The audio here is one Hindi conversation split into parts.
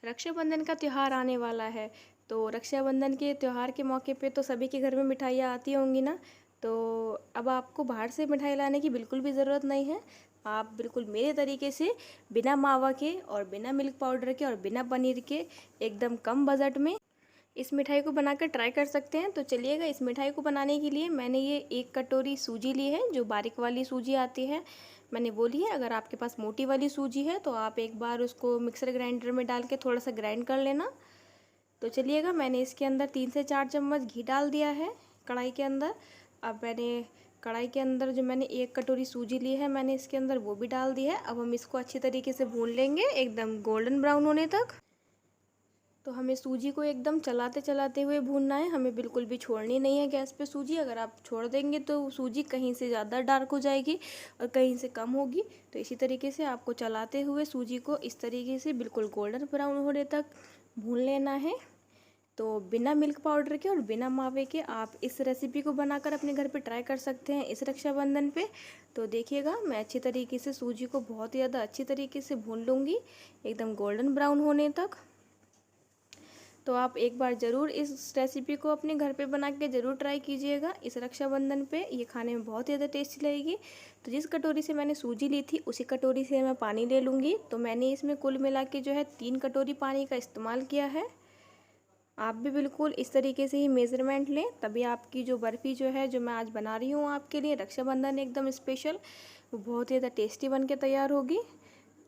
रक्षाबंधन का त्यौहार आने वाला है। तो रक्षाबंधन के त्यौहार के मौके पे तो सभी के घर में मिठाइयाँ आती होंगी ना। तो अब आपको बाहर से मिठाई लाने की बिल्कुल भी ज़रूरत नहीं है। आप बिल्कुल मेरे तरीके से बिना मावा के और बिना मिल्क पाउडर के और बिना पनीर के एकदम कम बजट में इस मिठाई को बनाकर ट्राई कर सकते हैं। तो चलिएगा, इस मिठाई को बनाने के लिए मैंने ये 1 कटोरी सूजी ली है, जो बारीक वाली सूजी आती है मैंने वो ली है। अगर आपके पास मोटी वाली सूजी है तो आप एक बार उसको मिक्सर ग्राइंडर में डाल के थोड़ा सा ग्राइंड कर लेना। तो चलिएगा, मैंने इसके अंदर 3 से 4 चम्मच घी डाल दिया है कढ़ाई के अंदर। अब मैंने कढ़ाई के अंदर जो मैंने 1 कटोरी सूजी ली है मैंने इसके अंदर वो भी डाल दी है। अब हम इसको अच्छी तरीके से भून लेंगे एकदम गोल्डन ब्राउन होने तक। तो हमें सूजी को एकदम चलाते चलाते हुए भूनना है, हमें बिल्कुल भी छोड़नी नहीं है गैस पे सूजी। अगर आप छोड़ देंगे तो सूजी कहीं से ज़्यादा डार्क हो जाएगी और कहीं से कम होगी। तो इसी तरीके से आपको चलाते हुए सूजी को इस तरीके से बिल्कुल गोल्डन ब्राउन होने तक भून लेना है। तो बिना मिल्क पाउडर के और बिना मावे के आप इस रेसिपी को बनाकर अपने घर पे ट्राई कर सकते हैं इस रक्षाबंधन पे। तो देखिएगा, मैं अच्छी तरीके से सूजी को बहुत ही ज़्यादा अच्छी तरीके से भून लूँगी एकदम गोल्डन ब्राउन होने तक। तो आप एक बार ज़रूर इस रेसिपी को अपने घर पे बना के ज़रूर ट्राई कीजिएगा इस रक्षाबंधन पे। ये खाने में बहुत ही ज़्यादा टेस्टी लगेगी। तो जिस कटोरी से मैंने सूजी ली थी उसी कटोरी से मैं पानी ले लूँगी। तो मैंने इसमें कुल मिला के जो है 3 कटोरी पानी का इस्तेमाल किया है। आप भी बिल्कुल इस तरीके से ही मेज़रमेंट लें, तभी आपकी जो बर्फ़ी जो है, जो मैं आज बना रही हूँ आपके लिए रक्षाबंधन एकदम स्पेशल, वो बहुत ही ज़्यादा टेस्टी बन के तैयार होगी।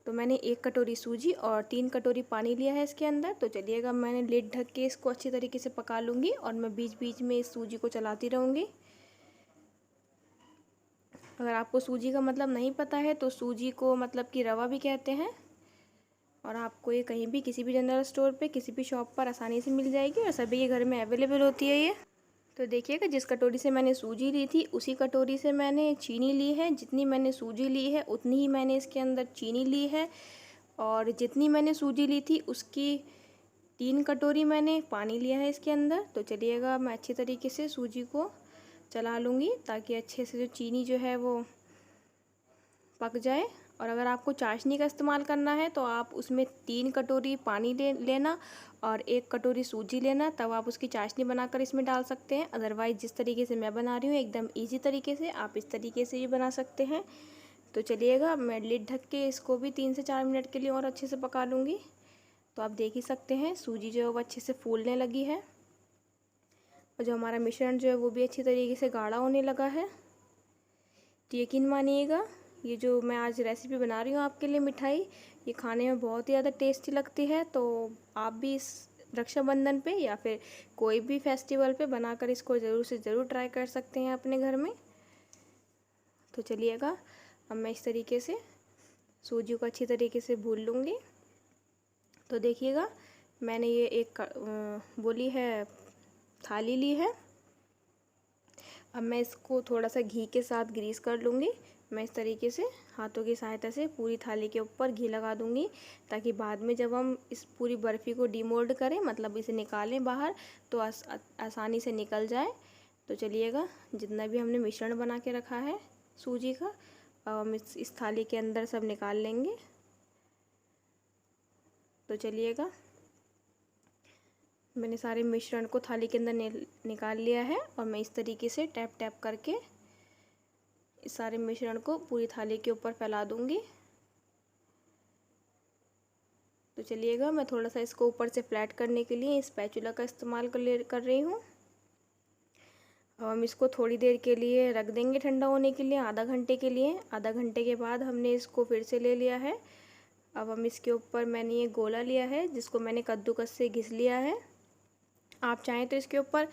तो मैंने 1 कटोरी सूजी और 3 कटोरी पानी लिया है इसके अंदर। तो चलिएगा, मैंने लिड ढक के इसको अच्छी तरीके से पका लूँगी और मैं बीच बीच में इस सूजी को चलाती रहूँगी। अगर आपको सूजी का मतलब नहीं पता है तो सूजी को मतलब कि रवा भी कहते हैं, और आपको ये कहीं भी किसी भी जनरल स्टोर पे किसी भी शॉप पर आसानी से मिल जाएगी और सभी के घर में अवेलेबल होती है ये। तो देखिएगा, जिस कटोरी से मैंने सूजी ली थी उसी कटोरी से मैंने चीनी ली है। जितनी मैंने सूजी ली है उतनी ही मैंने इसके अंदर चीनी ली है, और जितनी मैंने सूजी ली थी उसकी 3 कटोरी मैंने पानी लिया है इसके अंदर। तो चलिएगा, मैं अच्छी तरीके से सूजी को चला लूँगी ताकि अच्छे से जो चीनी जो है वो पक जाए। और अगर आपको चाशनी का इस्तेमाल करना है तो आप उसमें 3 कटोरी पानी लेना और 1 कटोरी सूजी लेना, तब आप उसकी चाशनी बनाकर इसमें डाल सकते हैं। अदरवाइज़ जिस तरीके से मैं बना रही हूँ एकदम इजी तरीके से आप इस तरीके से भी बना सकते हैं। तो चलिएगा, मैं लिड ढक के इसको भी 3 से 4 मिनट के लिए और अच्छे से पका लूँगी। तो आप देख ही सकते हैं सूजी जो है वो अच्छे से फूलने लगी है और जो हमारा मिश्रण जो है वो भी अच्छी तरीके से गाढ़ा होने लगा है। तो यकीन मानिएगा, ये जो मैं आज रेसिपी बना रही हूँ आपके लिए मिठाई, ये खाने में बहुत ही ज़्यादा टेस्टी लगती है। तो आप भी इस रक्षाबंधन पे या फिर कोई भी फेस्टिवल पे बनाकर इसको ज़रूर से ज़रूर ट्राई कर सकते हैं अपने घर में। तो चलिएगा, अब मैं इस तरीके से सूजी को अच्छी तरीके से भून लूँगी। तो देखिएगा, मैंने ये एक बोली है थाली ली है। अब मैं इसको थोड़ा सा घी के साथ ग्रीस कर लूँगी। मैं इस तरीके से हाथों की सहायता से पूरी थाली के ऊपर घी लगा दूँगी, ताकि बाद में जब हम इस पूरी बर्फ़ी को डीमोल्ड करें, मतलब इसे निकालें बाहर, तो आसानी से निकल जाए। तो चलिएगा, जितना भी हमने मिश्रण बना के रखा है सूजी का, अब हम इस थाली के अंदर सब निकाल लेंगे। तो चलिएगा, मैंने सारे मिश्रण को थाली के अंदर निकाल लिया है और मैं इस तरीके से टैप टैप करके इस सारे मिश्रण को पूरी थाली के ऊपर फैला दूंगी। तो चलिएगा, मैं थोड़ा सा इसको ऊपर से फ्लैट करने के लिए स्पैचुला का इस्तेमाल कर रही हूँ। अब हम इसको थोड़ी देर के लिए रख देंगे ठंडा होने के लिए, आधा घंटे के लिए। आधा घंटे के बाद हमने इसको फिर से ले लिया है। अब हम इसके ऊपर मैंने ये गोला लिया है जिसको मैंने कद्दूकस से घिस लिया है। आप चाहें तो इसके ऊपर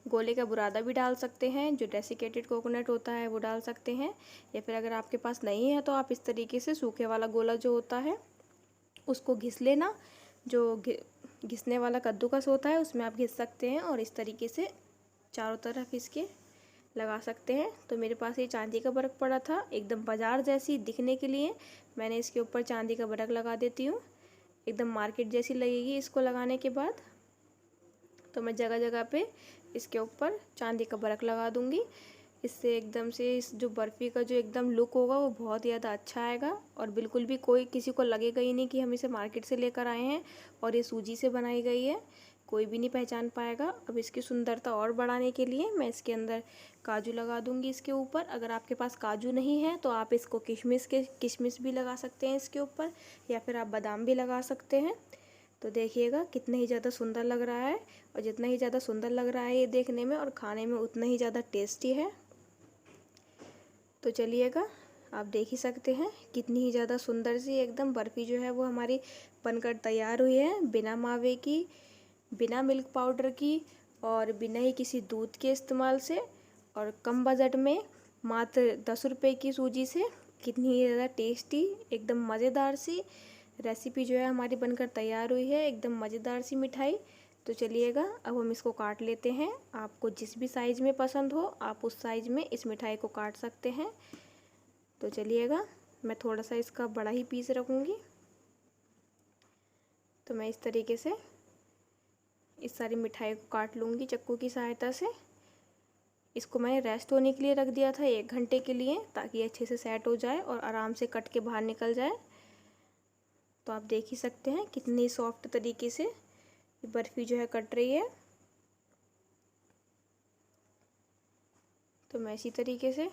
गोले का बुरादा भी डाल सकते हैं, जो डेसिकेटेड कोकोनट होता है वो डाल सकते हैं, या फिर अगर आपके पास नहीं है तो आप इस तरीके से सूखे वाला गोला जो होता है उसको घिस लेना। जो घिसने वाला कद्दूकस होता है उसमें आप घिस सकते हैं और इस तरीके से चारों तरफ इसके लगा सकते हैं। तो मेरे पास ये चांदी का बरक पड़ा था, एकदम बाजार जैसी दिखने के लिए मैंने इसके ऊपर चांदी का बरक लगा देती हूँ। एकदम मार्केट जैसी लगेगी इसको लगाने के बाद। तो मैं जगह जगह पे इसके ऊपर चांदी का बरक लगा दूंगी। इससे एकदम से इस जो बर्फ़ी का जो एकदम लुक होगा वो बहुत ही ज़्यादा अच्छा आएगा और बिल्कुल भी कोई किसी को लगेगा ही नहीं कि हम इसे मार्केट से लेकर आए हैं और ये सूजी से बनाई गई है। कोई भी नहीं पहचान पाएगा। अब इसकी सुंदरता और बढ़ाने के लिए मैं इसके अंदर काजू लगा दूंगी इसके ऊपर। अगर आपके पास काजू नहीं है तो आप इसको किशमिश भी लगा सकते हैं इसके ऊपर, या फिर आप बादाम भी लगा सकते हैं। तो देखिएगा कितना ही ज़्यादा सुंदर लग रहा है, और जितना ही ज़्यादा सुंदर लग रहा है ये देखने में और खाने में उतना ही ज़्यादा टेस्टी है। तो चलिएगा, आप देख ही सकते हैं कितनी ही ज़्यादा सुंदर सी एकदम बर्फ़ी जो है वो हमारी बनकर तैयार हुई है, बिना मावे की, बिना मिल्क पाउडर की और बिना ही किसी दूध के इस्तेमाल से, और कम बजट में मात्र 10 रुपये की सूजी से। कितनी ही ज़्यादा टेस्टी एकदम मज़ेदार सी रेसिपी जो है हमारी बनकर तैयार हुई है, एकदम मज़ेदार सी मिठाई। तो चलिएगा, अब हम इसको काट लेते हैं। आपको जिस भी साइज़ में पसंद हो आप उस साइज़ में इस मिठाई को काट सकते हैं। तो चलिएगा, मैं थोड़ा सा इसका बड़ा ही पीस रखूँगी। तो मैं इस तरीके से इस सारी मिठाई को काट लूँगी चाकू की सहायता से। इसको मैंने रेस्ट होने के लिए रख दिया था 1 घंटे के लिए, ताकि अच्छे से सेट हो जाए और आराम से कट के बाहर निकल जाए। तो आप देख ही सकते हैं कितनी सॉफ्ट तरीके से ये बर्फ़ी जो है कट रही है। तो मैं इसी तरीके से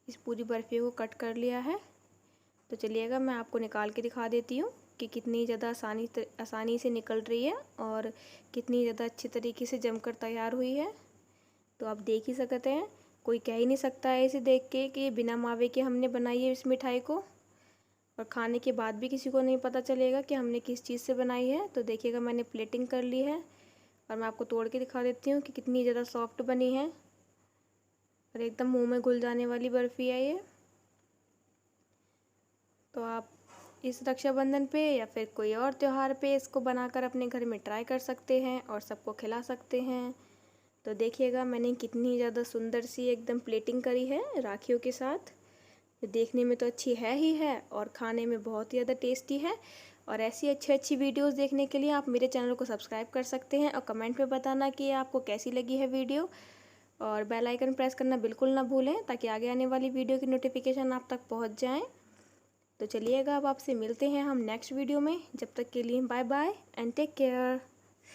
इस पूरी बर्फ़ी को कट कर लिया है। तो चलिएगा, मैं आपको निकाल के दिखा देती हूँ कि कितनी ज़्यादा आसानी से निकल रही है और कितनी ज़्यादा अच्छी तरीके से जमकर तैयार हुई है। तो आप देख ही सकते हैं, कोई कह ही नहीं सकता है इसे देख के कि बिना मावे के हमने बनाई है इस मिठाई को, और खाने के बाद भी किसी को नहीं पता चलेगा कि हमने किस चीज़ से बनाई है। तो देखिएगा, मैंने प्लेटिंग कर ली है और मैं आपको तोड़ के दिखा देती हूँ कि कितनी ज़्यादा सॉफ्ट बनी है और एकदम मुंह में घुल जाने वाली बर्फ़ी है ये। तो आप इस रक्षाबंधन पे या फिर कोई और त्यौहार पे इसको बनाकर अपने घर में ट्राई कर सकते हैं और सबको खिला सकते हैं। तो देखिएगा, मैंने कितनी ज़्यादा सुंदर सी एकदम प्लेटिंग करी है राखियों के साथ। देखने में तो अच्छी है ही है और खाने में बहुत ही ज़्यादा टेस्टी है। और ऐसी अच्छी वीडियोस देखने के लिए आप मेरे चैनल को सब्सक्राइब कर सकते हैं और कमेंट में बताना कि आपको कैसी लगी है वीडियो, और बेल आइकन प्रेस करना बिल्कुल ना भूलें ताकि आगे आने वाली वीडियो की नोटिफिकेशन आप तक पहुंच जाएं। तो चलिएगा, अब आपसे मिलते हैं हम नेक्स्ट वीडियो में। जब तक के लिए bye bye and take care.